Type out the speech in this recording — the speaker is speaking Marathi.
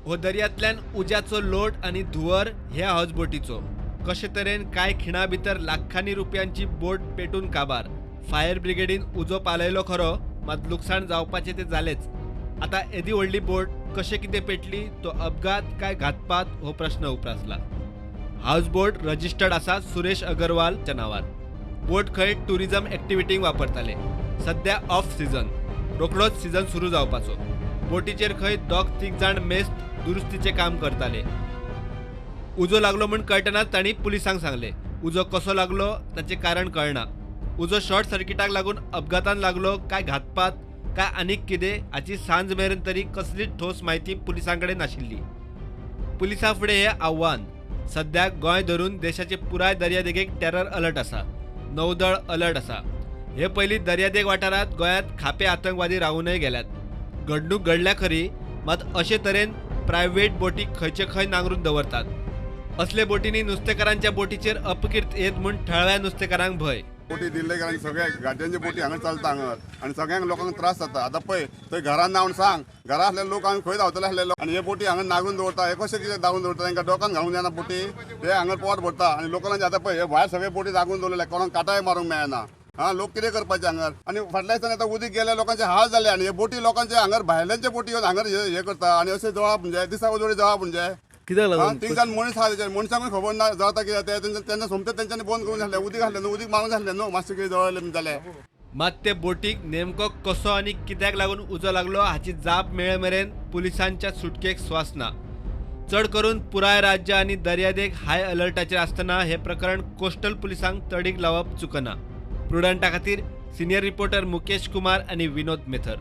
हो दर्यांतल्यान उज्याचो लोट आणि धुवर ह्या हाऊसबोटीचो कशे तरेन काय खिणा भितर लाखांनी रुपयांची बोट पेटून काबार. फायर ब्रिगेडीन उजो पालयलो खरो, मात लुकसाण जावपाचे ते जालेच. आता येदी व्हडली बोट कशे कितें पेटली, तो अपघात काय घातपात हो प्रश्न उपरासला. हाऊसबोट रजिस्टर्ड आसा सुरेश अगरवालच्या नावार. बोट खंय टुरिझम एक्टिविटींक वापरताले. सध्या ऑफ सीझन, रोखडोच सीझन सुरू जावपाचो. बोटीचेर खंय दोग तीग जाण मेस्त दुरुस्तीचे काम करताले. उजो लागलो म्हूण कळटनाच तांणी पुलिसांक सांगले. उजो कसो लागलो ताचे कारण कळना. उजो शॉर्ट सर्किटाक लागून अपघातान लागलो काय घातपात काय आनीक कितें हाची सांज मेरेन तरी कसलीच ठोस म्हायती पुलिसांकडेन नाशिल्ली. पुलिसां फुडें हें आव्हान. सध्या गोंय धरून देशाचे पुराय दर्यादेगेक टेरर अलर्ट आसा. नौदळ अलर्ट आसा. हे पयलीं दर्यादेग वाठारांत गोंयांत खापे आतंकवादी रावूनय गेल्यात. घडणूक घडल्या खरी, मात अशे तरेन प्रायव्हेट बोटी खंयचे खंय नांगरून दवरतात. असले बोटींनी नुस्तेकारांच्या बोटीचेर अपकीर्त येत म्हूण थळव्या नुस्तेकारांक भंय. बोटी दिल्ले कारण सगळ्या गाडयांची बोटी हांगा चलता हांगा आनी सगळ्यांक लोकांक त्रास जाता. आतां पळय थंय घरान नावन सांग, घरा आसले लोक हांगा खंय धांवतले आसले आनी हे बोटी हांगा नागून दवरता. हे कशें कितें धांवून दवरता, तांकां डोकान घालूंक जायना बोटी. ते हांगा पोट भरता आनी लोकांचे आतां पळय हे भायर सगळे बोटी दागून दवरलेले, कोणाक काटाय मारूंक मेळना. लोक कितें करपाचे हांगर. आनी फाटल्या दिसांनी आतां उदीक गेल्या लोकांचे हाल जाले आनी हे बोटी लोकांचे हांगर भायल्यांचे बोटी येवन हांगर हे करता आनी अशें जळप म्हणजे दिसा उजवडी जळप म्हणजे कित्याक लागून तीन जाण मनीस आहा तेजे मनशांकूय खबर ना जाता कितें तेन्ना सोमते तेंच्यांनी बंद करून घातलें. उदीक घातलें न्हू, उदीक मारून घातलें न्हू, मातशें कितें जळलें जालें. मात ते बोटीक नेमको कसो आनी कित्याक लागून उजो लागलो हाची जाप मेळे मेरेन पुलिसांच्या सुटकेक स्वास ना. चड करून पुराय राज्य आनी दर्यादेग हाय अलर्टाचेर आसतना हे प्रकरण कोस्टल पुलिसांक तडीक लावप चुकना. प्रुडंटा खातीर सिनियर रिपोर्टर मुकेश कुमार आनी विनोद मेथर.